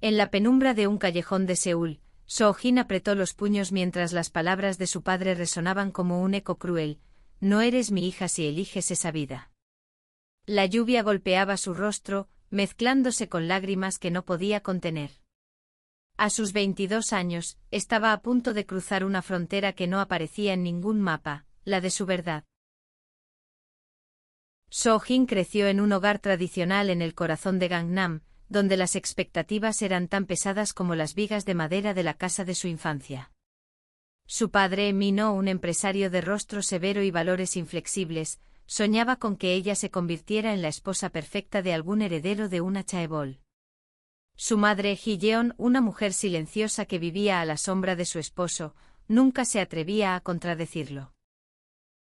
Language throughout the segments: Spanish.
En la penumbra de un callejón de Seúl, Soo-jin apretó los puños mientras las palabras de su padre resonaban como un eco cruel: no eres mi hija si eliges esa vida. La lluvia golpeaba su rostro, mezclándose con lágrimas que no podía contener. A sus 22 años, estaba a punto de cruzar una frontera que no aparecía en ningún mapa, la de su verdad. Soo-jin creció en un hogar tradicional en el corazón de Gangnam, donde las expectativas eran tan pesadas como las vigas de madera de la casa de su infancia. Su padre, Min-ho, un empresario de rostro severo y valores inflexibles, soñaba con que ella se convirtiera en la esposa perfecta de algún heredero de una chaebol. Su madre, Hye-yeon, una mujer silenciosa que vivía a la sombra de su esposo, nunca se atrevía a contradecirlo.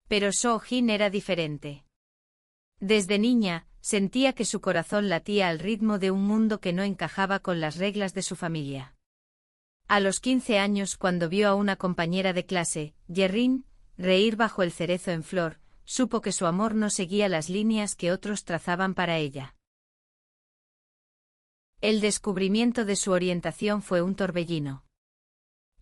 Pero Soo-jin era diferente. Desde niña, sentía que su corazón latía al ritmo de un mundo que no encajaba con las reglas de su familia. A los 15 años, cuando vio a una compañera de clase, Ye-rin, reír bajo el cerezo en flor, supo que su amor no seguía las líneas que otros trazaban para ella. El descubrimiento de su orientación fue un torbellino.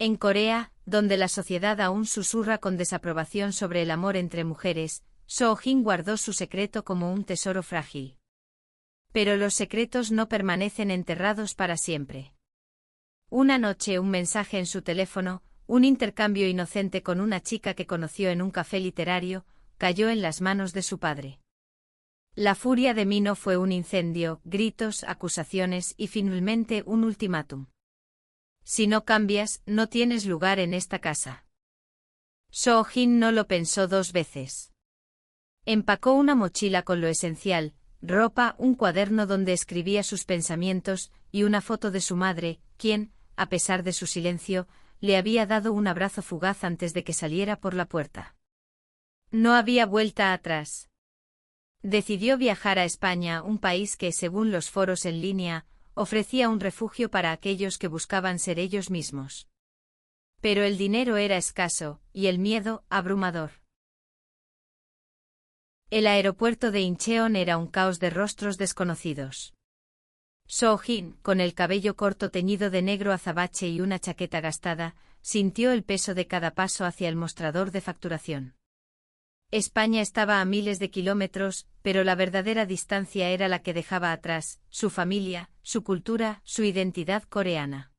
En Corea, donde la sociedad aún susurra con desaprobación sobre el amor entre mujeres, Soo-jin guardó su secreto como un tesoro frágil. Pero los secretos no permanecen enterrados para siempre. Una noche, un mensaje en su teléfono, un intercambio inocente con una chica que conoció en un café literario, cayó en las manos de su padre. La furia de Min-ho fue un incendio, gritos, acusaciones y finalmente un ultimátum. Si no cambias, no tienes lugar en esta casa. Soo-jin no lo pensó dos veces. Empacó una mochila con lo esencial: ropa, un cuaderno donde escribía sus pensamientos, y una foto de su madre, quien, a pesar de su silencio, le había dado un abrazo fugaz antes de que saliera por la puerta. No había vuelta atrás. Decidió viajar a España, un país que, según los foros en línea, ofrecía un refugio para aquellos que buscaban ser ellos mismos. Pero el dinero era escaso, y el miedo, abrumador. El aeropuerto de Incheon era un caos de rostros desconocidos. Soo-jin, con el cabello corto teñido de negro azabache y una chaqueta gastada, sintió el peso de cada paso hacia el mostrador de facturación. España estaba a miles de kilómetros, pero la verdadera distancia era la que dejaba atrás: su familia, su cultura, su identidad coreana.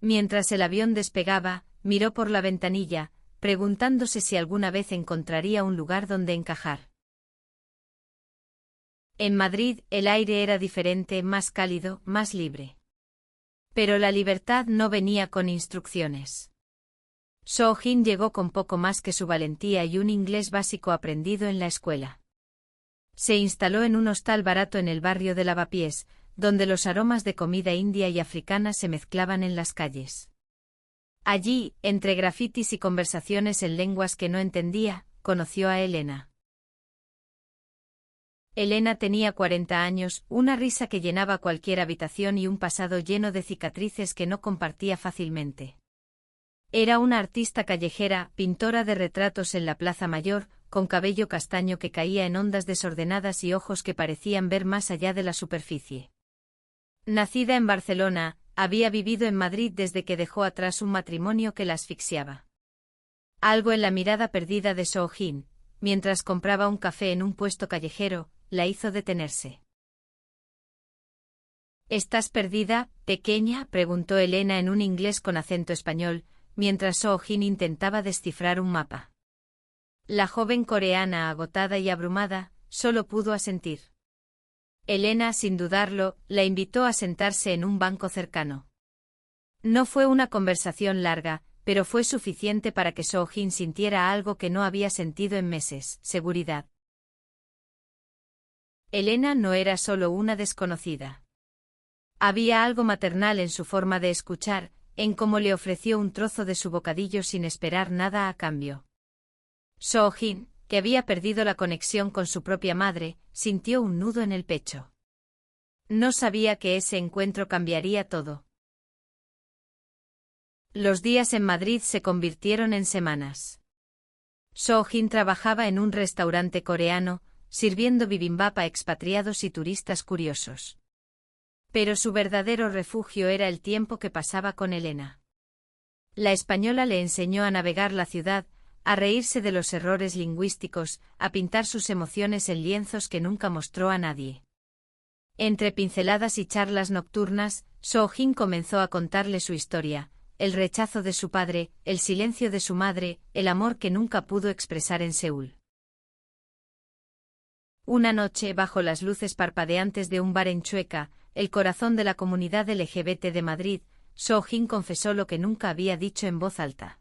Mientras el avión despegaba, miró por la ventanilla, preguntándose si alguna vez encontraría un lugar donde encajar. En Madrid, el aire era diferente, más cálido, más libre. Pero la libertad no venía con instrucciones. Soo-jin llegó con poco más que su valentía y un inglés básico aprendido en la escuela. Se instaló en un hostal barato en el barrio de Lavapiés, donde los aromas de comida india y africana se mezclaban en las calles. Allí, entre grafitis y conversaciones en lenguas que no entendía, conoció a Elena. Elena tenía 40 años, una risa que llenaba cualquier habitación y un pasado lleno de cicatrices que no compartía fácilmente. Era una artista callejera, pintora de retratos en la Plaza Mayor, con cabello castaño que caía en ondas desordenadas y ojos que parecían ver más allá de la superficie. Nacida en Barcelona, había vivido en Madrid desde que dejó atrás un matrimonio que la asfixiaba. Algo en la mirada perdida de Soo-jin, mientras compraba un café en un puesto callejero, la hizo detenerse. ¿Estás perdida, pequeña?, preguntó Elena en un inglés con acento español, mientras Soo-jin intentaba descifrar un mapa. La joven coreana, agotada y abrumada, solo pudo asentir. Elena, sin dudarlo, la invitó a sentarse en un banco cercano. No fue una conversación larga, pero fue suficiente para que Soo-jin sintiera algo que no había sentido en meses: seguridad. Elena no era solo una desconocida. Había algo maternal en su forma de escuchar, en cómo le ofreció un trozo de su bocadillo sin esperar nada a cambio. Soo-jin, que había perdido la conexión con su propia madre, sintió un nudo en el pecho. No sabía que ese encuentro cambiaría todo. Los días en Madrid se convirtieron en semanas. Soo-jin trabajaba en un restaurante coreano, sirviendo bibimbap a expatriados y turistas curiosos. Pero su verdadero refugio era el tiempo que pasaba con Elena. La española le enseñó a navegar la ciudad, a reírse de los errores lingüísticos, a pintar sus emociones en lienzos que nunca mostró a nadie. Entre pinceladas y charlas nocturnas, Soo-jin comenzó a contarle su historia, el rechazo de su padre, el silencio de su madre, el amor que nunca pudo expresar en Seúl. Una noche, bajo las luces parpadeantes de un bar en Chueca, el corazón de la comunidad LGBT de Madrid, Soo-jin confesó lo que nunca había dicho en voz alta.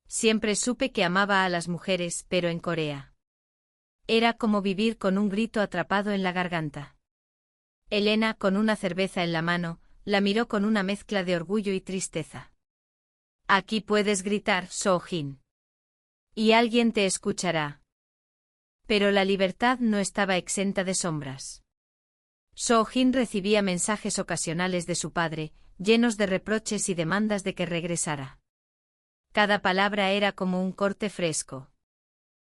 Siempre supe que amaba a las mujeres, pero en Corea. Era como vivir con un grito atrapado en la garganta. Elena, con una cerveza en la mano, la miró con una mezcla de orgullo y tristeza. Aquí puedes gritar, Soo-jin. Y alguien te escuchará. Pero la libertad no estaba exenta de sombras. Soo-jin recibía mensajes ocasionales de su padre, llenos de reproches y demandas de que regresara. Cada palabra era como un corte fresco.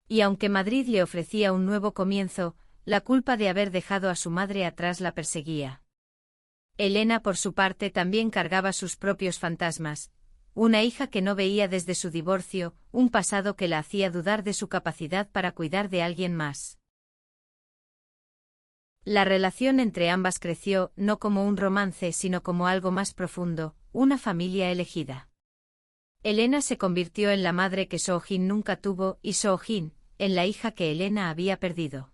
Y aunque Madrid le ofrecía un nuevo comienzo, la culpa de haber dejado a su madre atrás la perseguía. Elena, por su parte, también cargaba sus propios fantasmas, una hija que no veía desde su divorcio, un pasado que la hacía dudar de su capacidad para cuidar de alguien más. La relación entre ambas creció, no como un romance sino como algo más profundo, una familia elegida. Elena se convirtió en la madre que Soo-jin nunca tuvo y Soo-jin, en la hija que Elena había perdido.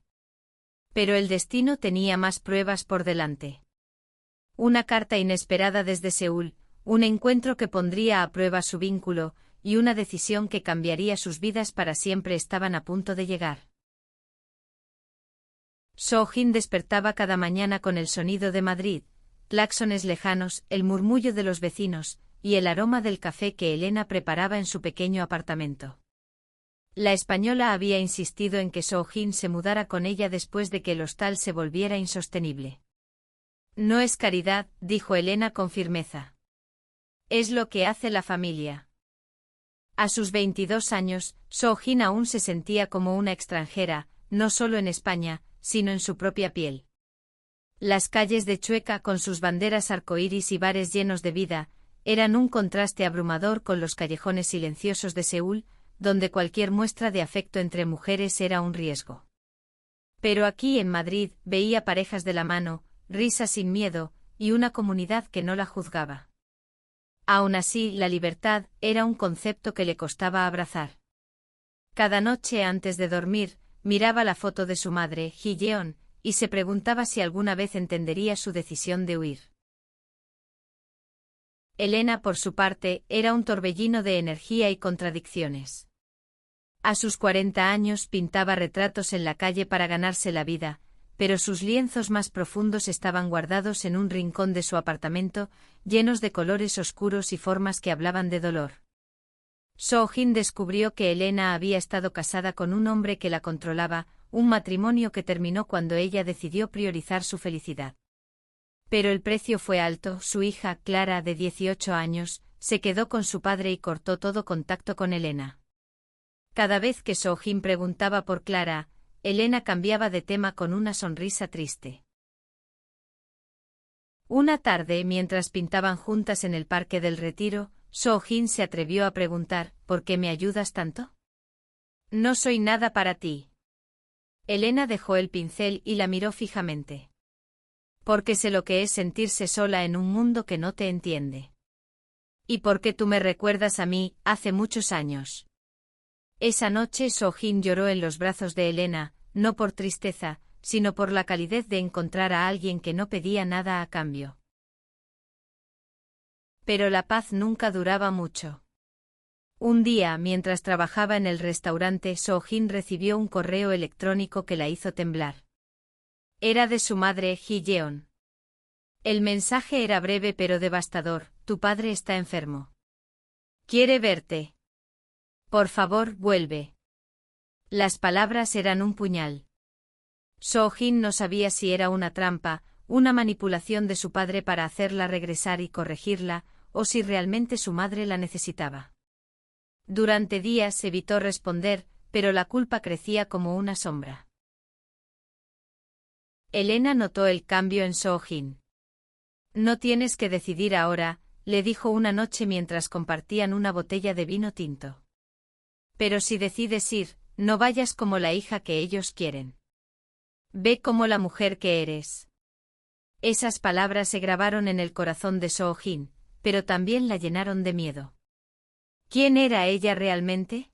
Pero el destino tenía más pruebas por delante. Una carta inesperada desde Seúl, un encuentro que pondría a prueba su vínculo, y una decisión que cambiaría sus vidas para siempre estaban a punto de llegar. Soo-jin despertaba cada mañana con el sonido de Madrid, claxones lejanos, el murmullo de los vecinos, y el aroma del café que Elena preparaba en su pequeño apartamento. La española había insistido en que Soo-jin se mudara con ella después de que el hostal se volviera insostenible. No es caridad, dijo Elena con firmeza. Es lo que hace la familia. A sus 22 años, Soo-jin aún se sentía como una extranjera, no solo en España, sino en su propia piel. Las calles de Chueca, con sus banderas arcoíris y bares llenos de vida, eran un contraste abrumador con los callejones silenciosos de Seúl, donde cualquier muestra de afecto entre mujeres era un riesgo. Pero aquí en Madrid veía parejas de la mano, risas sin miedo, y una comunidad que no la juzgaba. Aún así, la libertad era un concepto que le costaba abrazar. Cada noche antes de dormir, miraba la foto de su madre, Ji-yeon, y se preguntaba si alguna vez entendería su decisión de huir. Elena, por su parte, era un torbellino de energía y contradicciones. A sus 40 años pintaba retratos en la calle para ganarse la vida, pero sus lienzos más profundos estaban guardados en un rincón de su apartamento, llenos de colores oscuros y formas que hablaban de dolor. Soo-jin descubrió que Elena había estado casada con un hombre que la controlaba, un matrimonio que terminó cuando ella decidió priorizar su felicidad. Pero el precio fue alto. Su hija, Clara, de 18 años, se quedó con su padre y cortó todo contacto con Elena. Cada vez que Soo-jin preguntaba por Clara, Elena cambiaba de tema con una sonrisa triste. Una tarde, mientras pintaban juntas en el Parque del Retiro, Soo-jin se atrevió a preguntar, ¿por qué me ayudas tanto? No soy nada para ti. Elena dejó el pincel y la miró fijamente. Porque sé lo que es sentirse sola en un mundo que no te entiende. Y porque tú me recuerdas a mí, hace muchos años. Esa noche Soo-jin lloró en los brazos de Elena, no por tristeza, sino por la calidez de encontrar a alguien que no pedía nada a cambio. Pero la paz nunca duraba mucho. Un día, mientras trabajaba en el restaurante, Soo-jin recibió un correo electrónico que la hizo temblar. Era de su madre, Ji-yeon. El mensaje era breve pero devastador: tu padre está enfermo. Quiere verte. Por favor, vuelve. Las palabras eran un puñal. Soo-jin no sabía si era una trampa, una manipulación de su padre para hacerla regresar y corregirla, o si realmente su madre la necesitaba. Durante días evitó responder, pero la culpa crecía como una sombra. Elena notó el cambio en Soo-jin. No tienes que decidir ahora, le dijo una noche mientras compartían una botella de vino tinto. Pero si decides ir, no vayas como la hija que ellos quieren. Ve como la mujer que eres. Esas palabras se grabaron en el corazón de Soo-jin, pero también la llenaron de miedo. ¿Quién era ella realmente?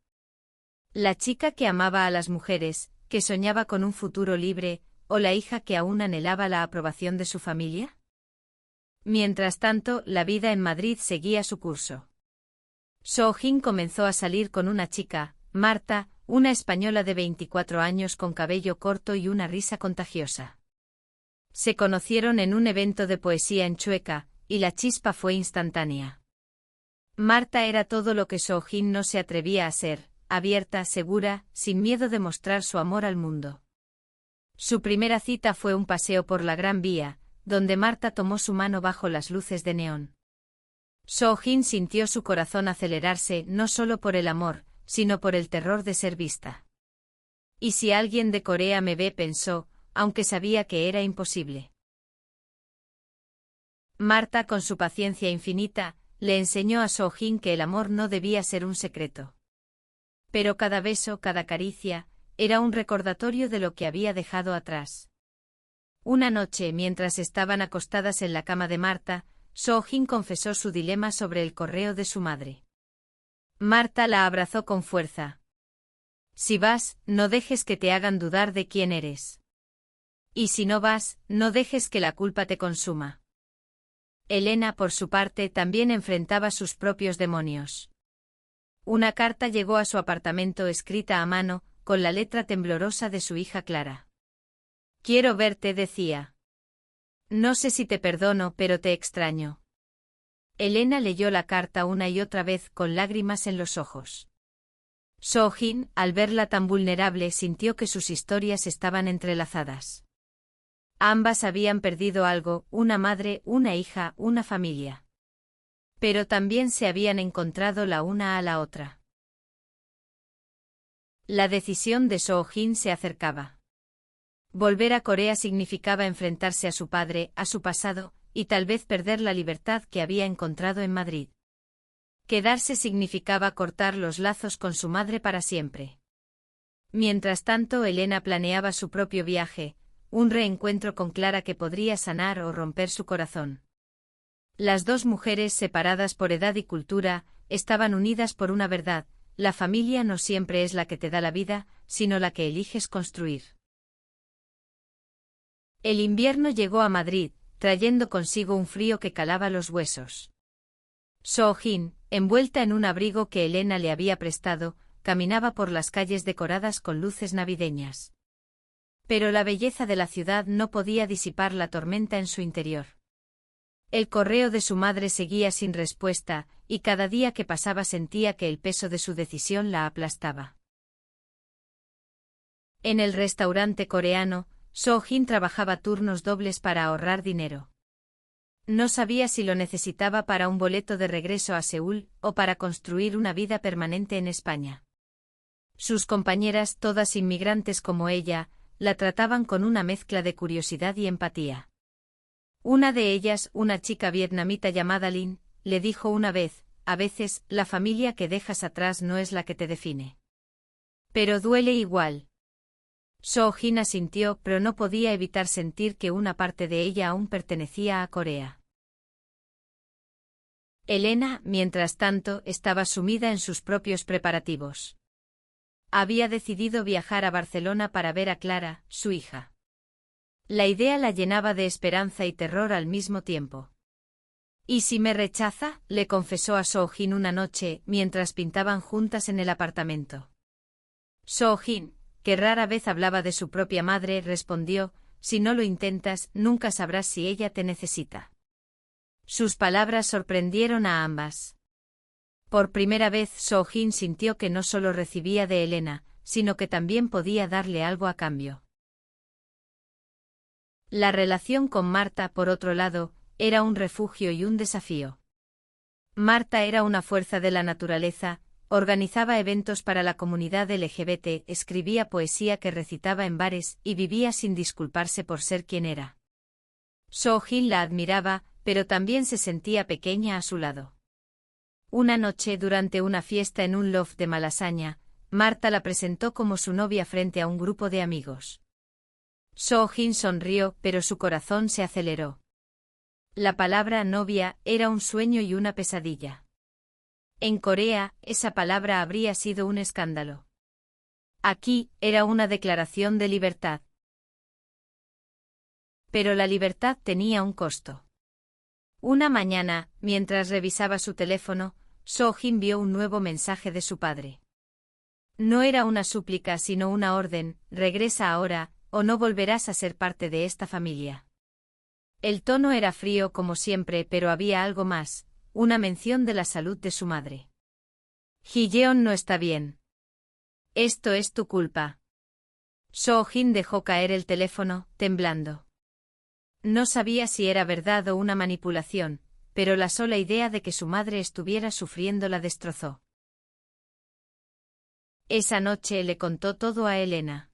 ¿La chica que amaba a las mujeres, que soñaba con un futuro libre, o la hija que aún anhelaba la aprobación de su familia? Mientras tanto, la vida en Madrid seguía su curso. Soo-jin comenzó a salir con una chica, Marta, una española de 24 años con cabello corto y una risa contagiosa. Se conocieron en un evento de poesía en Chueca, y la chispa fue instantánea. Marta era todo lo que Soo-jin no se atrevía a ser, abierta, segura, sin miedo de mostrar su amor al mundo. Su primera cita fue un paseo por la Gran Vía, donde Marta tomó su mano bajo las luces de neón. Soo-jin sintió su corazón acelerarse no solo por el amor, sino por el terror de ser vista. ¿Y si alguien de Corea me ve?, pensó, aunque sabía que era imposible. Marta, con su paciencia infinita, le enseñó a Soo-jin que el amor no debía ser un secreto. Pero cada beso, cada caricia, era un recordatorio de lo que había dejado atrás. Una noche, mientras estaban acostadas en la cama de Marta, Soo-jin confesó su dilema sobre el correo de su madre. Marta la abrazó con fuerza. Si vas, no dejes que te hagan dudar de quién eres. Y si no vas, no dejes que la culpa te consuma. Elena, por su parte, también enfrentaba sus propios demonios. Una carta llegó a su apartamento escrita a mano, con la letra temblorosa de su hija Clara. Quiero verte, decía. No sé si te perdono, pero te extraño. Elena leyó la carta una y otra vez con lágrimas en los ojos. Soo-jin, al verla tan vulnerable, sintió que sus historias estaban entrelazadas. Ambas habían perdido algo, una madre, una hija, una familia. Pero también se habían encontrado la una a la otra. La decisión de Soo-jin se acercaba. Volver a Corea significaba enfrentarse a su padre, a su pasado, y tal vez perder la libertad que había encontrado en Madrid. Quedarse significaba cortar los lazos con su madre para siempre. Mientras tanto, Elena planeaba su propio viaje, un reencuentro con Clara que podría sanar o romper su corazón. Las dos mujeres, separadas por edad y cultura, estaban unidas por una verdad: la familia no siempre es la que te da la vida, sino la que eliges construir. El invierno llegó a Madrid, trayendo consigo un frío que calaba los huesos. Soo-jin, envuelta en un abrigo que Elena le había prestado, caminaba por las calles decoradas con luces navideñas. Pero la belleza de la ciudad no podía disipar la tormenta en su interior. El correo de su madre seguía sin respuesta, y cada día que pasaba sentía que el peso de su decisión la aplastaba. En el restaurante coreano, Soo-jin trabajaba turnos dobles para ahorrar dinero. No sabía si lo necesitaba para un boleto de regreso a Seúl o para construir una vida permanente en España. Sus compañeras, todas inmigrantes como ella, la trataban con una mezcla de curiosidad y empatía. Una de ellas, una chica vietnamita llamada Lin, le dijo una vez: a veces, la familia que dejas atrás no es la que te define. Pero duele igual. Soo-jin asintió, pero no podía evitar sentir que una parte de ella aún pertenecía a Corea. Elena, mientras tanto, estaba sumida en sus propios preparativos. Había decidido viajar a Barcelona para ver a Clara, su hija. La idea la llenaba de esperanza y terror al mismo tiempo. ¿Y si me rechaza?, le confesó a Soo-jin una noche, mientras pintaban juntas en el apartamento. Soo-jin, que rara vez hablaba de su propia madre, respondió: si no lo intentas, nunca sabrás si ella te necesita. Sus palabras sorprendieron a ambas. Por primera vez, Soo-jin sintió que no solo recibía de Elena, sino que también podía darle algo a cambio. La relación con Marta, por otro lado, era un refugio y un desafío. Marta era una fuerza de la naturaleza, organizaba eventos para la comunidad LGBT, escribía poesía que recitaba en bares y vivía sin disculparse por ser quien era. Soo-jin la admiraba, pero también se sentía pequeña a su lado. Una noche, durante una fiesta en un loft de Malasaña, Marta la presentó como su novia frente a un grupo de amigos. Soo-jin sonrió, pero su corazón se aceleró. La palabra novia era un sueño y una pesadilla. En Corea, esa palabra habría sido un escándalo. Aquí, era una declaración de libertad. Pero la libertad tenía un costo. Una mañana, mientras revisaba su teléfono, Soo-jin vio un nuevo mensaje de su padre. No era una súplica sino una orden: regresa ahora, o no volverás a ser parte de esta familia. El tono era frío como siempre, pero había algo más, una mención de la salud de su madre. Ji-yeon no está bien. Esto es tu culpa. Soo-jin dejó caer el teléfono, temblando. No sabía si era verdad o una manipulación, pero la sola idea de que su madre estuviera sufriendo la destrozó. Esa noche le contó todo a Elena.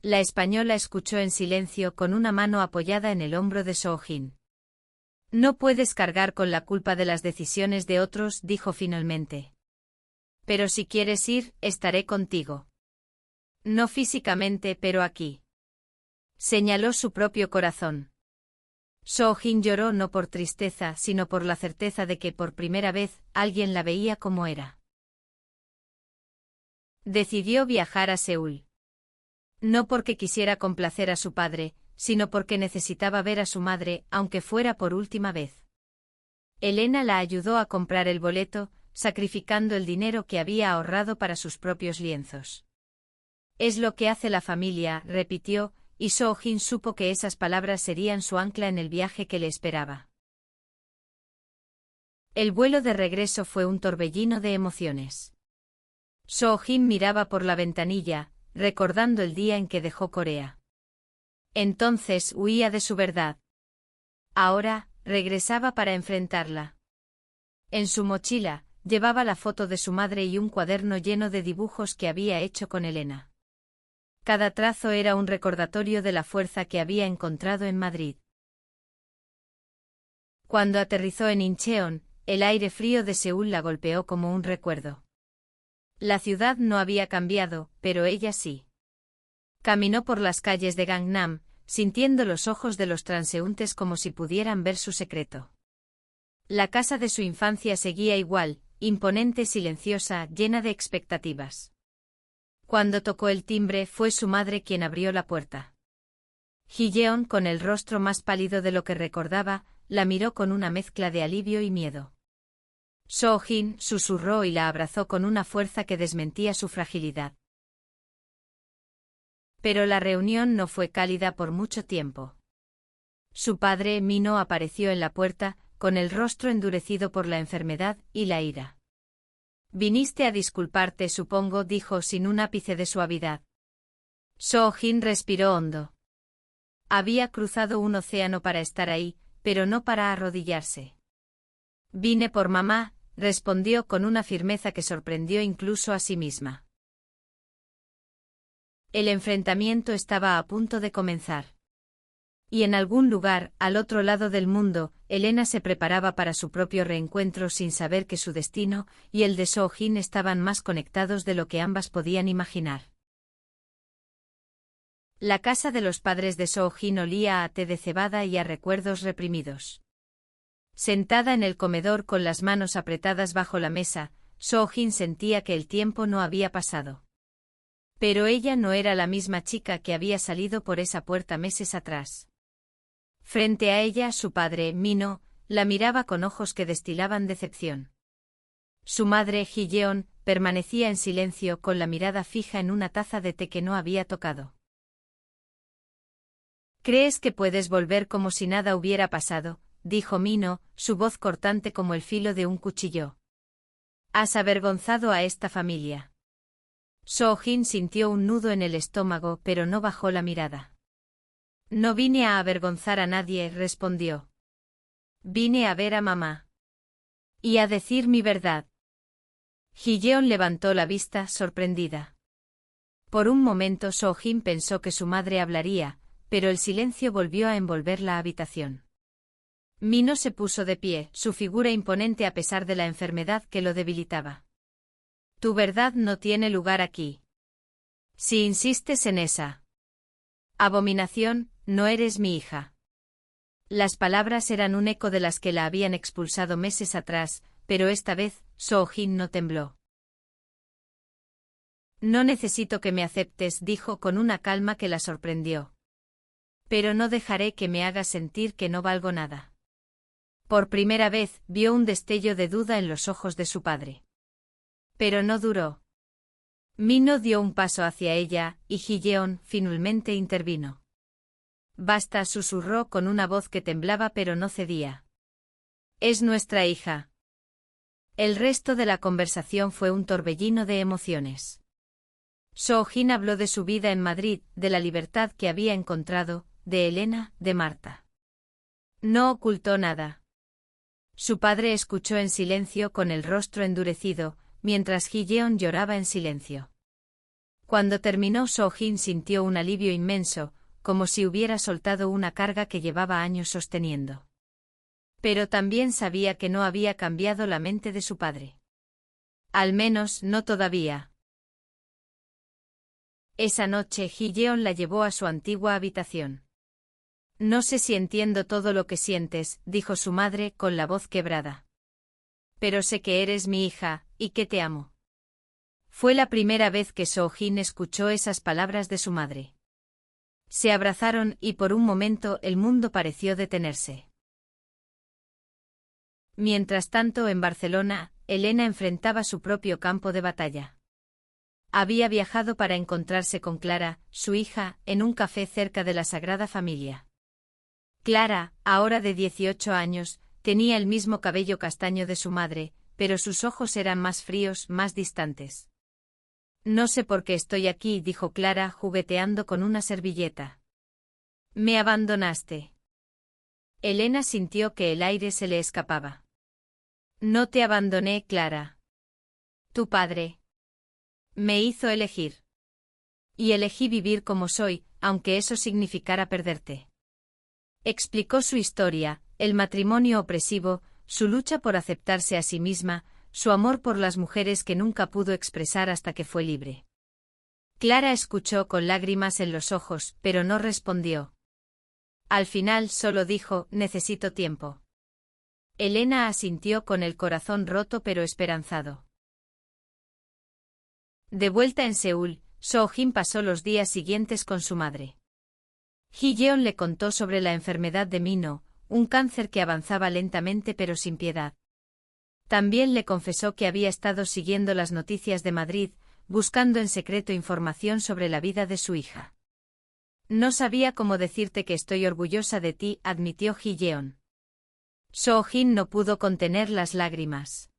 La española escuchó en silencio con una mano apoyada en el hombro de Soo-jin. No puedes cargar con la culpa de las decisiones de otros, dijo finalmente. Pero si quieres ir, estaré contigo. No físicamente, pero aquí. Señaló su propio corazón. Soo-jin lloró no por tristeza, sino por la certeza de que por primera vez alguien la veía como era. Decidió viajar a Seúl. No porque quisiera complacer a su padre, sino porque necesitaba ver a su madre, aunque fuera por última vez. Elena la ayudó a comprar el boleto, sacrificando el dinero que había ahorrado para sus propios lienzos. Es lo que hace la familia, repitió, y Soo-jin supo que esas palabras serían su ancla en el viaje que le esperaba. El vuelo de regreso fue un torbellino de emociones. Soo-jin miraba por la ventanilla, recordando el día en que dejó Corea. Entonces huía de su verdad. Ahora, regresaba para enfrentarla. En su mochila, llevaba la foto de su madre y un cuaderno lleno de dibujos que había hecho con Elena. Cada trazo era un recordatorio de la fuerza que había encontrado en Madrid. Cuando aterrizó en Incheon, el aire frío de Seúl la golpeó como un recuerdo. La ciudad no había cambiado, pero ella sí. Caminó por las calles de Gangnam, sintiendo los ojos de los transeúntes como si pudieran ver su secreto. La casa de su infancia seguía igual, imponente, silenciosa, llena de expectativas. Cuando tocó el timbre fue su madre quien abrió la puerta. Ji-yeon, con el rostro más pálido de lo que recordaba, la miró con una mezcla de alivio y miedo. Soo-jin susurró y la abrazó con una fuerza que desmentía su fragilidad. Pero la reunión no fue cálida por mucho tiempo. Su padre, Mino, apareció en la puerta, con el rostro endurecido por la enfermedad y la ira. Viniste a disculparte, supongo, dijo sin un ápice de suavidad. Soo-jin respiró hondo. Había cruzado un océano para estar ahí, pero no para arrodillarse. Vine por mamá, respondió con una firmeza que sorprendió incluso a sí misma. El enfrentamiento estaba a punto de comenzar. Y en algún lugar, al otro lado del mundo, Elena se preparaba para su propio reencuentro sin saber que su destino y el de Soo-jin estaban más conectados de lo que ambas podían imaginar. La casa de los padres de Soo-jin olía a té de cebada y a recuerdos reprimidos. Sentada en el comedor con las manos apretadas bajo la mesa, Soo-jin sentía que el tiempo no había pasado. Pero ella no era la misma chica que había salido por esa puerta meses atrás. Frente a ella, su padre, Mino, la miraba con ojos que destilaban decepción. Su madre, Ji-yeon, permanecía en silencio con la mirada fija en una taza de té que no había tocado. ¿Crees que puedes volver como si nada hubiera pasado?, dijo Mino, su voz cortante como el filo de un cuchillo. Has avergonzado a esta familia. Soo-jin sintió un nudo en el estómago, pero no bajó la mirada. No vine a avergonzar a nadie, respondió. Vine a ver a mamá. Y a decir mi verdad. Ji-yeon levantó la vista, sorprendida. Por un momento Soo-jin pensó que su madre hablaría, pero el silencio volvió a envolver la habitación. Mino se puso de pie, su figura imponente a pesar de la enfermedad que lo debilitaba. Tu verdad no tiene lugar aquí. Si insistes en esa abominación, no eres mi hija. Las palabras eran un eco de las que la habían expulsado meses atrás, pero esta vez, Soo-jin no tembló. No necesito que me aceptes, dijo con una calma que la sorprendió. Pero no dejaré que me hagas sentir que no valgo nada. Por primera vez, vio un destello de duda en los ojos de su padre. Pero no duró. Mino dio un paso hacia ella, y Ji-yeon finalmente intervino. Basta, susurró con una voz que temblaba pero no cedía. Es nuestra hija. El resto de la conversación fue un torbellino de emociones. Soo-jin habló de su vida en Madrid, de la libertad que había encontrado, de Elena, de Marta. No ocultó nada. Su padre escuchó en silencio con el rostro endurecido, mientras Ji-yeon lloraba en silencio. Cuando terminó, Soo-jin sintió un alivio inmenso, como si hubiera soltado una carga que llevaba años sosteniendo. Pero también sabía que no había cambiado la mente de su padre. Al menos no todavía. Esa noche Ji-yeon la llevó a su antigua habitación. No sé si entiendo todo lo que sientes, dijo su madre con la voz quebrada. Pero sé que eres mi hija, y que te amo. Fue la primera vez que Soo-jin escuchó esas palabras de su madre. Se abrazaron y por un momento el mundo pareció detenerse. Mientras tanto, en Barcelona, Elena enfrentaba su propio campo de batalla. Había viajado para encontrarse con Clara, su hija, en un café cerca de la Sagrada Familia. Clara, ahora de 18 años, tenía el mismo cabello castaño de su madre, pero sus ojos eran más fríos, más distantes. No sé por qué estoy aquí, dijo Clara, jugueteando con una servilleta. Me abandonaste. Elena sintió que el aire se le escapaba. No te abandoné, Clara. Tu padre me hizo elegir. Y elegí vivir como soy, aunque eso significara perderte. Explicó su historia, el matrimonio opresivo, su lucha por aceptarse a sí misma, su amor por las mujeres que nunca pudo expresar hasta que fue libre. Clara escuchó con lágrimas en los ojos, pero no respondió. Al final solo dijo, necesito tiempo. Elena asintió con el corazón roto pero esperanzado. De vuelta en Seúl, Soo-jin pasó los días siguientes con su madre. Ji-yeon le contó sobre la enfermedad de Mino, un cáncer que avanzaba lentamente pero sin piedad. También le confesó que había estado siguiendo las noticias de Madrid, buscando en secreto información sobre la vida de su hija. No sabía cómo decirte que estoy orgullosa de ti, admitió Ji-yeon. Soo-jin no pudo contener las lágrimas.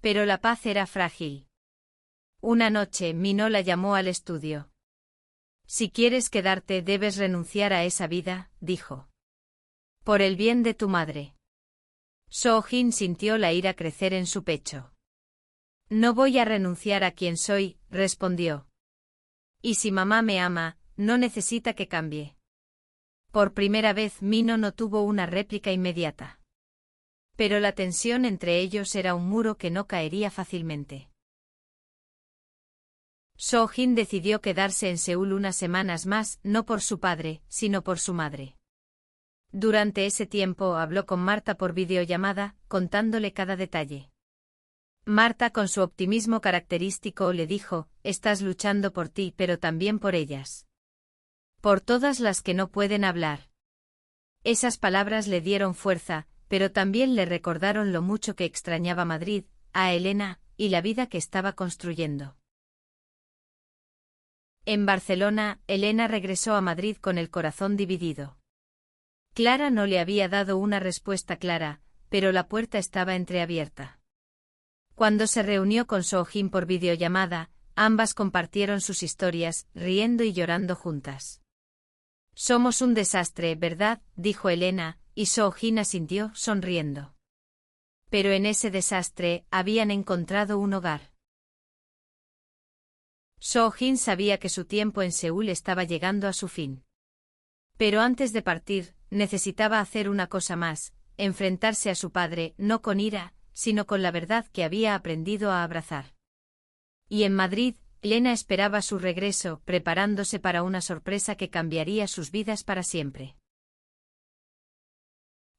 Pero la paz era frágil. Una noche, Mino la llamó al estudio. Si quieres quedarte, debes renunciar a esa vida, dijo. Por el bien de tu madre. Soo-jin sintió la ira crecer en su pecho. No voy a renunciar a quien soy, respondió. Y si mamá me ama, no necesita que cambie. Por primera vez Mino no tuvo una réplica inmediata. Pero la tensión entre ellos era un muro que no caería fácilmente. Soo-jin decidió quedarse en Seúl unas semanas más, no por su padre, sino por su madre. Durante ese tiempo habló con Marta por videollamada, contándole cada detalle. Marta, con su optimismo característico, le dijo, estás luchando por ti, pero también por ellas. Por todas las que no pueden hablar. Esas palabras le dieron fuerza, pero también le recordaron lo mucho que extrañaba Madrid, a Elena, y la vida que estaba construyendo. En Barcelona, Elena regresó a Madrid con el corazón dividido. Clara no le había dado una respuesta clara, pero la puerta estaba entreabierta. Cuando se reunió con Soo-jin por videollamada, ambas compartieron sus historias, riendo y llorando juntas. Somos un desastre, ¿verdad?, dijo Elena, y Soo-jin asintió, sonriendo. Pero en ese desastre, habían encontrado un hogar. Soo-jin sabía que su tiempo en Seúl estaba llegando a su fin. Pero antes de partir, necesitaba hacer una cosa más, enfrentarse a su padre, no con ira, sino con la verdad que había aprendido a abrazar. Y en Madrid, Elena esperaba su regreso, preparándose para una sorpresa que cambiaría sus vidas para siempre.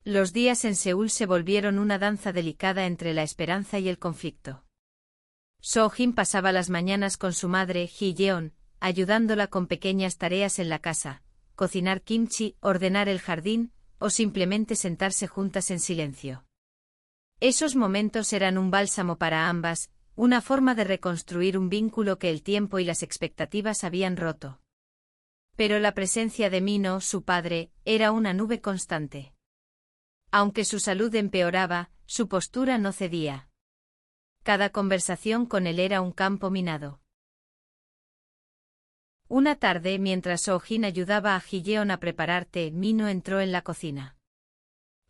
Los días en Seúl se volvieron una danza delicada entre la esperanza y el conflicto. Soo-jin pasaba las mañanas con su madre, Ji-yeon, ayudándola con pequeñas tareas en la casa, cocinar kimchi, ordenar el jardín, o simplemente sentarse juntas en silencio. Esos momentos eran un bálsamo para ambas, una forma de reconstruir un vínculo que el tiempo y las expectativas habían roto. Pero la presencia de Mino, su padre, era una nube constante. Aunque su salud empeoraba, su postura no cedía. Cada conversación con él era un campo minado. Una tarde, mientras Soo-jin ayudaba a Ji-yeon a preparar té, Mino entró en la cocina.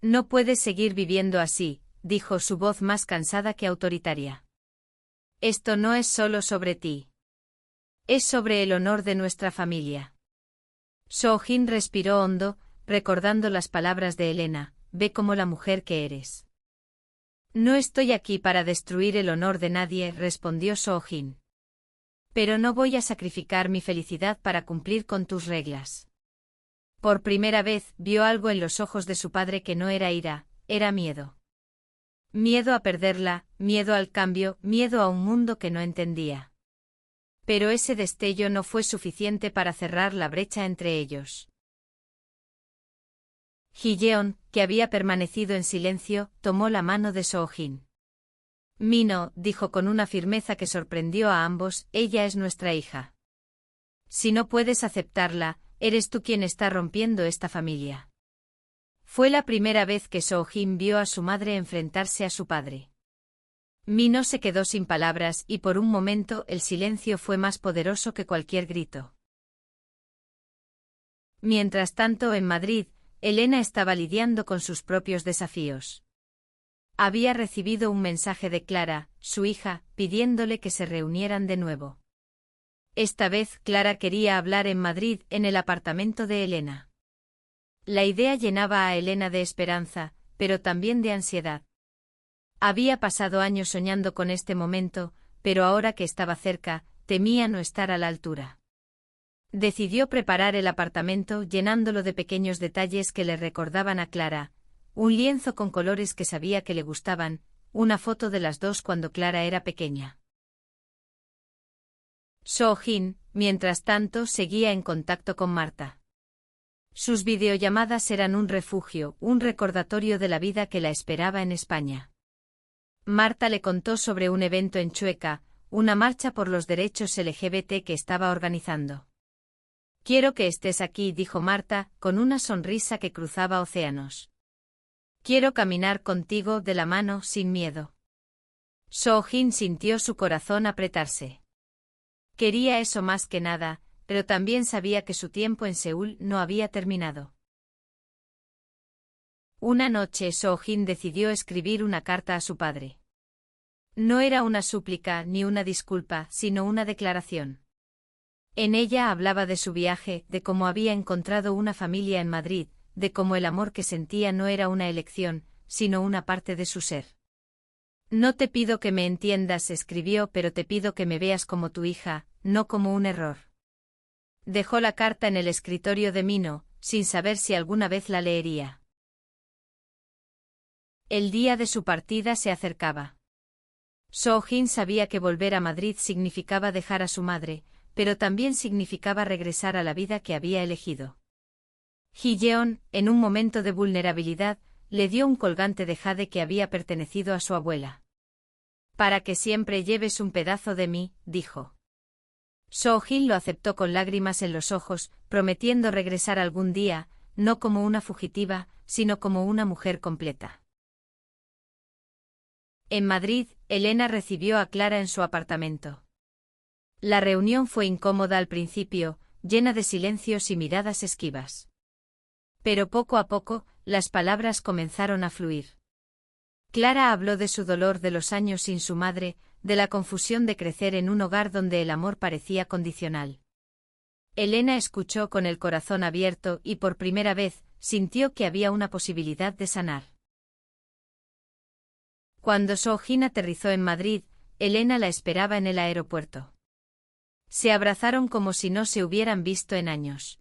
«No puedes seguir viviendo así», dijo su voz más cansada que autoritaria. «Esto no es solo sobre ti. Es sobre el honor de nuestra familia». Soo-jin respiró hondo, recordando las palabras de Elena: «Ve como la mujer que eres». «No estoy aquí para destruir el honor de nadie», respondió Soo-jin. «Pero no voy a sacrificar mi felicidad para cumplir con tus reglas». Por primera vez, vio algo en los ojos de su padre que no era ira, era miedo. Miedo a perderla, miedo al cambio, miedo a un mundo que no entendía. Pero ese destello no fue suficiente para cerrar la brecha entre ellos. Ji-yeon, que había permanecido en silencio, tomó la mano de Soo-jin. «Mino», dijo con una firmeza que sorprendió a ambos, «ella es nuestra hija. Si no puedes aceptarla, eres tú quien está rompiendo esta familia». Fue la primera vez que Soo-jin vio a su madre enfrentarse a su padre. Mino se quedó sin palabras y por un momento el silencio fue más poderoso que cualquier grito. Mientras tanto, en Madrid, Elena estaba lidiando con sus propios desafíos. Había recibido un mensaje de Clara, su hija, pidiéndole que se reunieran de nuevo. Esta vez Clara quería hablar en Madrid, en el apartamento de Elena. La idea llenaba a Elena de esperanza, pero también de ansiedad. Había pasado años soñando con este momento, pero ahora que estaba cerca, temía no estar a la altura. Decidió preparar el apartamento llenándolo de pequeños detalles que le recordaban a Clara, un lienzo con colores que sabía que le gustaban, una foto de las dos cuando Clara era pequeña. Soo-jin, mientras tanto, seguía en contacto con Marta. Sus videollamadas eran un refugio, un recordatorio de la vida que la esperaba en España. Marta le contó sobre un evento en Chueca, una marcha por los derechos LGBT que estaba organizando. «Quiero que estés aquí», dijo Marta, con una sonrisa que cruzaba océanos. «Quiero caminar contigo de la mano sin miedo». Soo-jin sintió su corazón apretarse. Quería eso más que nada, pero también sabía que su tiempo en Seúl no había terminado. Una noche Soo-jin decidió escribir una carta a su padre. No era una súplica ni una disculpa, sino una declaración. En ella hablaba de su viaje, de cómo había encontrado una familia en Madrid, de cómo el amor que sentía no era una elección, sino una parte de su ser. «No te pido que me entiendas», escribió, «pero te pido que me veas como tu hija, no como un error». Dejó la carta en el escritorio de Mino, sin saber si alguna vez la leería. El día de su partida se acercaba. Soo-jin sabía que volver a Madrid significaba dejar a su madre, pero también significaba regresar a la vida que había elegido. Ji-yeon, en un momento de vulnerabilidad, le dio un colgante de jade que había pertenecido a su abuela. «Para que siempre lleves un pedazo de mí», dijo. Soo-jin lo aceptó con lágrimas en los ojos, prometiendo regresar algún día, no como una fugitiva, sino como una mujer completa. En Madrid, Elena recibió a Clara en su apartamento. La reunión fue incómoda al principio, llena de silencios y miradas esquivas. Pero poco a poco, las palabras comenzaron a fluir. Clara habló de su dolor de los años sin su madre, de la confusión de crecer en un hogar donde el amor parecía condicional. Elena escuchó con el corazón abierto y por primera vez, sintió que había una posibilidad de sanar. Cuando Soo-jin aterrizó en Madrid, Elena la esperaba en el aeropuerto. Se abrazaron como si no se hubieran visto en años.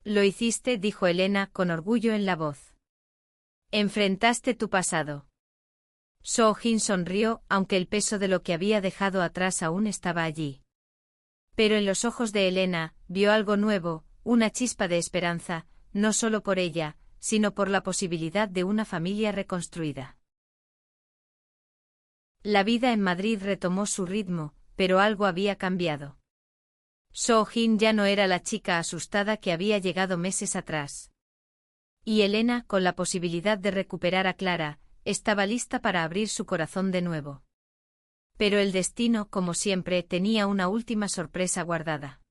«Lo hiciste», dijo Elena con orgullo en la voz. «Enfrentaste tu pasado». Soo-jin sonrió, aunque el peso de lo que había dejado atrás aún estaba allí. Pero en los ojos de Elena, vio algo nuevo, una chispa de esperanza, no solo por ella, sino por la posibilidad de una familia reconstruida. La vida en Madrid retomó su ritmo, pero algo había cambiado. Soo-jin ya no era la chica asustada que había llegado meses atrás. Y Elena, con la posibilidad de recuperar a Clara, estaba lista para abrir su corazón de nuevo. Pero el destino, como siempre, tenía una última sorpresa guardada.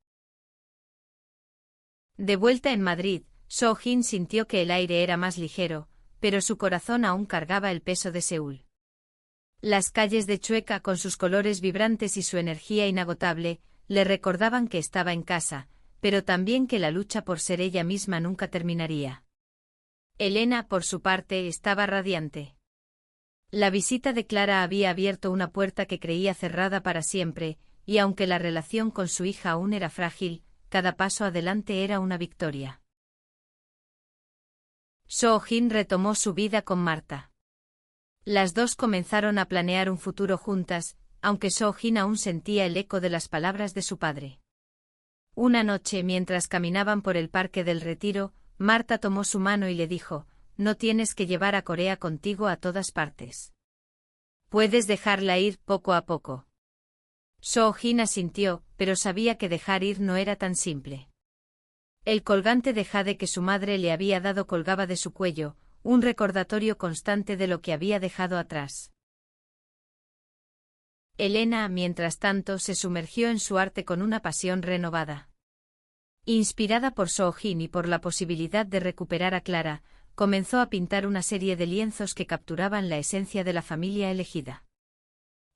De vuelta en Madrid, Soo-jin sintió que el aire era más ligero, pero su corazón aún cargaba el peso de Seúl. Las calles de Chueca, con sus colores vibrantes y su energía inagotable, le recordaban que estaba en casa, pero también que la lucha por ser ella misma nunca terminaría. Elena, por su parte, estaba radiante. La visita de Clara había abierto una puerta que creía cerrada para siempre, y aunque la relación con su hija aún era frágil, cada paso adelante era una victoria. Soo-jin retomó su vida con Marta. Las dos comenzaron a planear un futuro juntas, aunque Soo-jin aún sentía el eco de las palabras de su padre. Una noche, mientras caminaban por el Parque del Retiro, Marta tomó su mano y le dijo: «No tienes que llevar a Corea contigo a todas partes. Puedes dejarla ir poco a poco». Soo-jin asintió, pero sabía que dejar ir no era tan simple. El colgante de jade que su madre le había dado colgaba de su cuello, un recordatorio constante de lo que había dejado atrás. Elena, mientras tanto, se sumergió en su arte con una pasión renovada. Inspirada por Soo-jin y por la posibilidad de recuperar a Clara, comenzó a pintar una serie de lienzos que capturaban la esencia de la familia elegida.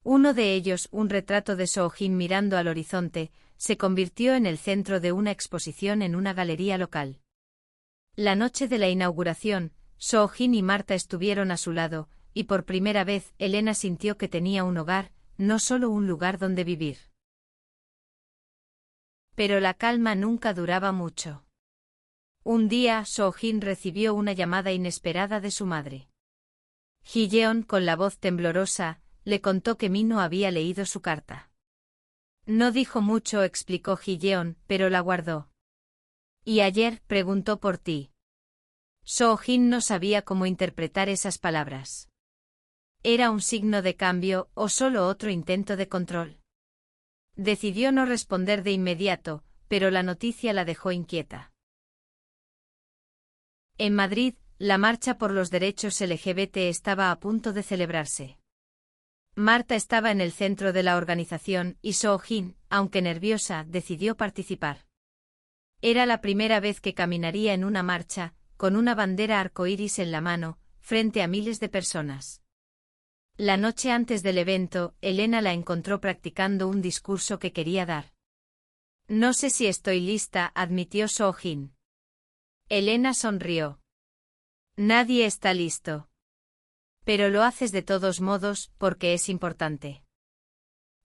Uno de ellos, un retrato de Soo-jin mirando al horizonte, se convirtió en el centro de una exposición en una galería local. La noche de la inauguración, Soo-jin y Marta estuvieron a su lado, y por primera vez Elena sintió que tenía un hogar, no solo un lugar donde vivir. Pero la calma nunca duraba mucho. Un día, Soo-jin recibió una llamada inesperada de su madre. Ji-yeon, con la voz temblorosa, le contó que Mino había leído su carta. No dijo mucho, explicó Ji-yeon, pero la guardó. «¿Y ayer?» preguntó por ti. Soo-jin no sabía cómo interpretar esas palabras. ¿Era un signo de cambio o solo otro intento de control? Decidió no responder de inmediato, pero la noticia la dejó inquieta. En Madrid, la marcha por los derechos LGBT estaba a punto de celebrarse. Marta estaba en el centro de la organización y Soo-jin, aunque nerviosa, decidió participar. Era la primera vez que caminaría en una marcha, con una bandera arcoíris en la mano, frente a miles de personas. La noche antes del evento, Elena la encontró practicando un discurso que quería dar. «No sé si estoy lista», admitió Soo-jin. Elena sonrió. «Nadie está listo. Pero lo haces de todos modos, porque es importante».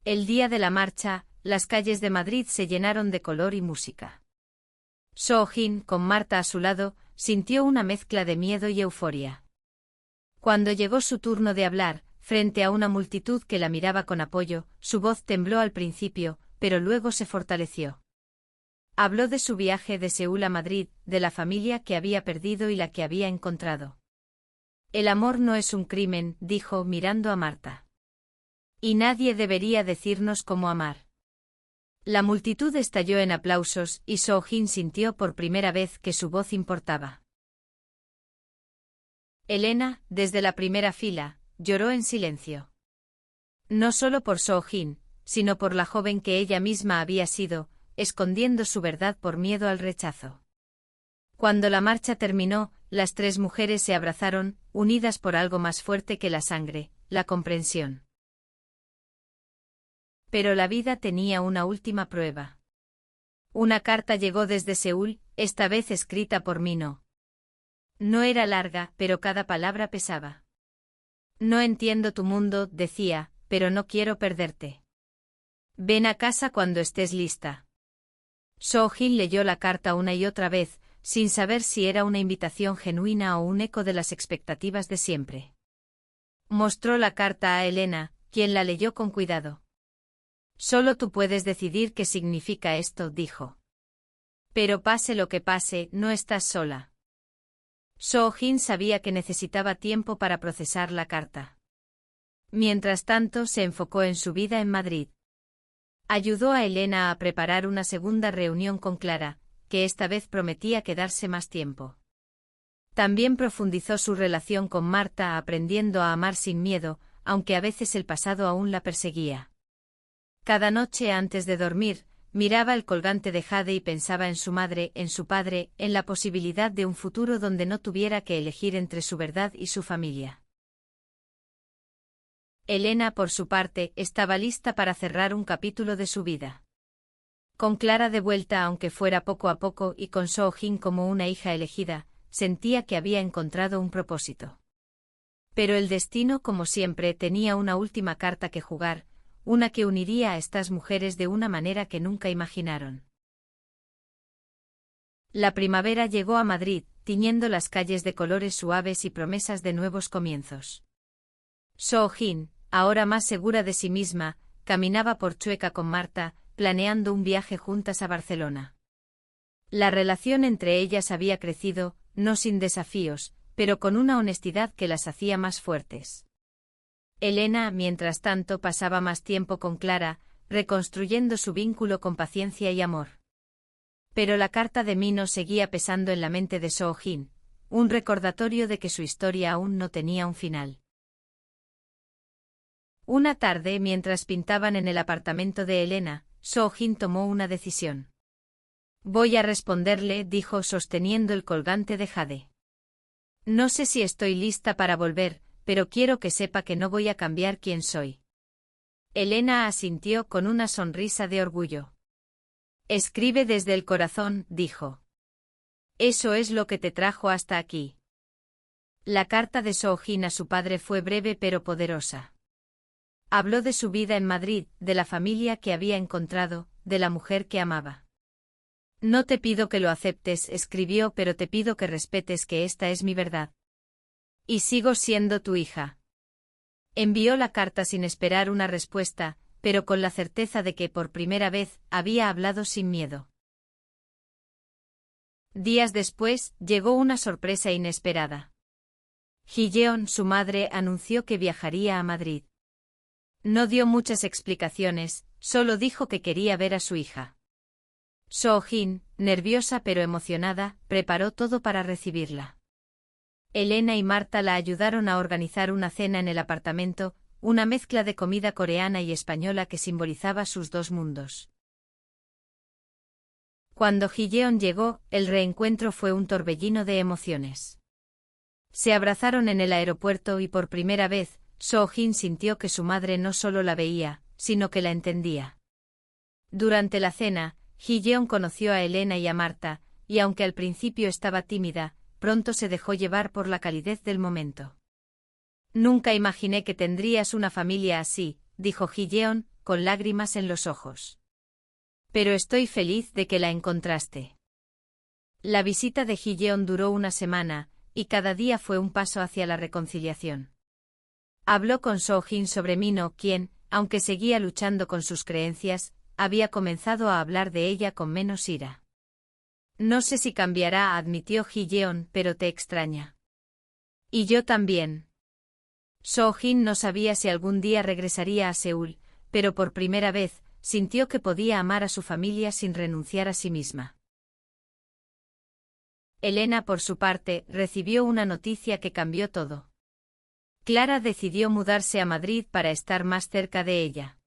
El día de la marcha, las calles de Madrid se llenaron de color y música. Soo-jin, con Marta a su lado, sintió una mezcla de miedo y euforia. Cuando llegó su turno de hablar, frente a una multitud que la miraba con apoyo, su voz tembló al principio, pero luego se fortaleció. Habló de su viaje de Seúl a Madrid, de la familia que había perdido y la que había encontrado. «El amor no es un crimen», dijo mirando a Marta. «Y nadie debería decirnos cómo amar». La multitud estalló en aplausos y Soo-jin sintió por primera vez que su voz importaba. Elena, desde la primera fila, lloró en silencio. No solo por Soo-jin, sino por la joven que ella misma había sido, escondiendo su verdad por miedo al rechazo. Cuando la marcha terminó, las tres mujeres se abrazaron, unidas por algo más fuerte que la sangre, la comprensión. Pero la vida tenía una última prueba. Una carta llegó desde Seúl, esta vez escrita por Mino. No era larga, pero cada palabra pesaba. No entiendo tu mundo, decía, pero no quiero perderte. Ven a casa cuando estés lista. Soo-jin leyó la carta una y otra vez, sin saber si era una invitación genuina o un eco de las expectativas de siempre. Mostró la carta a Elena, quien la leyó con cuidado. Solo tú puedes decidir qué significa esto, dijo. Pero pase lo que pase, no estás sola. Soo-jin sabía que necesitaba tiempo para procesar la carta. Mientras tanto, se enfocó en su vida en Madrid. Ayudó a Elena a preparar una segunda reunión con Clara, que esta vez prometía quedarse más tiempo. También profundizó su relación con Marta aprendiendo a amar sin miedo, aunque a veces el pasado aún la perseguía. Cada noche antes de dormir, miraba el colgante de jade y pensaba en su madre, en su padre, en la posibilidad de un futuro donde no tuviera que elegir entre su verdad y su familia. Elena, por su parte, estaba lista para cerrar un capítulo de su vida. Con Clara de vuelta, aunque fuera poco a poco, y con Soo-jin como una hija elegida, sentía que había encontrado un propósito. Pero el destino, como siempre, tenía una última carta que jugar, una que uniría a estas mujeres de una manera que nunca imaginaron. La primavera llegó a Madrid, tiñendo las calles de colores suaves y promesas de nuevos comienzos. Soo-jin, ahora más segura de sí misma, caminaba por Chueca con Marta, planeando un viaje juntas a Barcelona. La relación entre ellas había crecido, no sin desafíos, pero con una honestidad que las hacía más fuertes. Elena, mientras tanto, pasaba más tiempo con Clara, reconstruyendo su vínculo con paciencia y amor. Pero la carta de Mino seguía pesando en la mente de Soo-jin, un recordatorio de que su historia aún no tenía un final. Una tarde, mientras pintaban en el apartamento de Elena, Soo-jin tomó una decisión. Voy a responderle, dijo sosteniendo el colgante de jade. No sé si estoy lista para volver, pero quiero que sepa que no voy a cambiar quién soy. Elena asintió con una sonrisa de orgullo. Escribe desde el corazón, dijo. Eso es lo que te trajo hasta aquí. La carta de Soo-jin a su padre fue breve pero poderosa. Habló de su vida en Madrid, de la familia que había encontrado, de la mujer que amaba. No te pido que lo aceptes, escribió, pero te pido que respetes que esta es mi verdad. Y sigo siendo tu hija. Envió la carta sin esperar una respuesta, pero con la certeza de que por primera vez había hablado sin miedo. Días después, llegó una sorpresa inesperada. Ji-yeon, su madre, anunció que viajaría a Madrid. No dio muchas explicaciones, solo dijo que quería ver a su hija. Soo-jin, nerviosa pero emocionada, preparó todo para recibirla. Elena y Marta la ayudaron a organizar una cena en el apartamento, una mezcla de comida coreana y española que simbolizaba sus dos mundos. Cuando Ji-yeon llegó, el reencuentro fue un torbellino de emociones. Se abrazaron en el aeropuerto y por primera vez, Soo-jin sintió que su madre no solo la veía, sino que la entendía. Durante la cena, Ji-yeon conoció a Elena y a Marta, y aunque al principio estaba tímida, pronto se dejó llevar por la calidez del momento. Nunca imaginé que tendrías una familia así, dijo Ji-yeon, con lágrimas en los ojos. Pero estoy feliz de que la encontraste. La visita de Ji-yeon duró una semana, y cada día fue un paso hacia la reconciliación. Habló con Soo-jin sobre Mino, quien, aunque seguía luchando con sus creencias, había comenzado a hablar de ella con menos ira. No sé si cambiará, admitió Ji-yeon, pero te extraña. Y yo también. Soo-jin no sabía si algún día regresaría a Seúl, pero por primera vez, sintió que podía amar a su familia sin renunciar a sí misma. Elena, por su parte, recibió una noticia que cambió todo. Clara decidió mudarse a Madrid para estar más cerca de ella.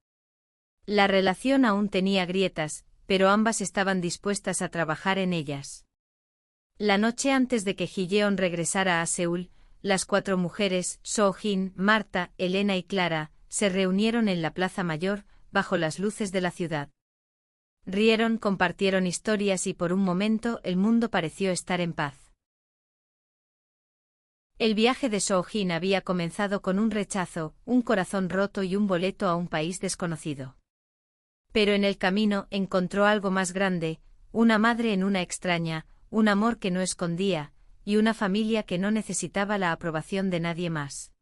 La relación aún tenía grietas, pero ambas estaban dispuestas a trabajar en ellas. La noche antes de que Ji-yeon regresara a Seúl, las cuatro mujeres, Soo-jin, Marta, Elena y Clara, se reunieron en la Plaza Mayor, bajo las luces de la ciudad. Rieron, compartieron historias y por un momento el mundo pareció estar en paz. El viaje de Soo-jin había comenzado con un rechazo, un corazón roto y un boleto a un país desconocido. Pero en el camino encontró algo más grande, una madre en una extraña, un amor que no escondía, y una familia que no necesitaba la aprobación de nadie más.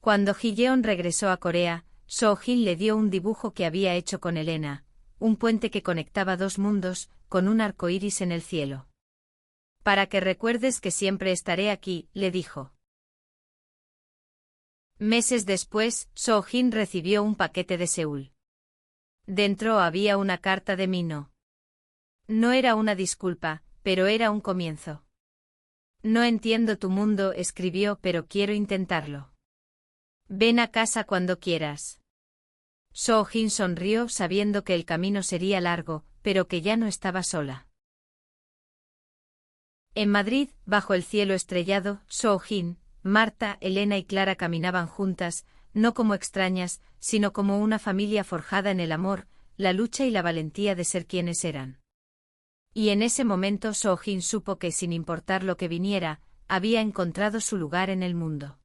Cuando Ji-yeon regresó a Corea, Soo-jin le dio un dibujo que había hecho con Elena, un puente que conectaba dos mundos, con un arco iris en el cielo. Para que recuerdes que siempre estaré aquí, le dijo. Meses después, Soo-jin recibió un paquete de Seúl. Dentro había una carta de Minho. No era una disculpa, pero era un comienzo. No entiendo tu mundo, escribió, pero quiero intentarlo. Ven a casa cuando quieras. Soo-jin sonrió sabiendo que el camino sería largo, pero que ya no estaba sola. En Madrid, bajo el cielo estrellado, Soo-jin, Marta, Elena y Clara caminaban juntas, no como extrañas, sino como una familia forjada en el amor, la lucha y la valentía de ser quienes eran. Y en ese momento Soo-jin supo que sin importar lo que viniera, había encontrado su lugar en el mundo.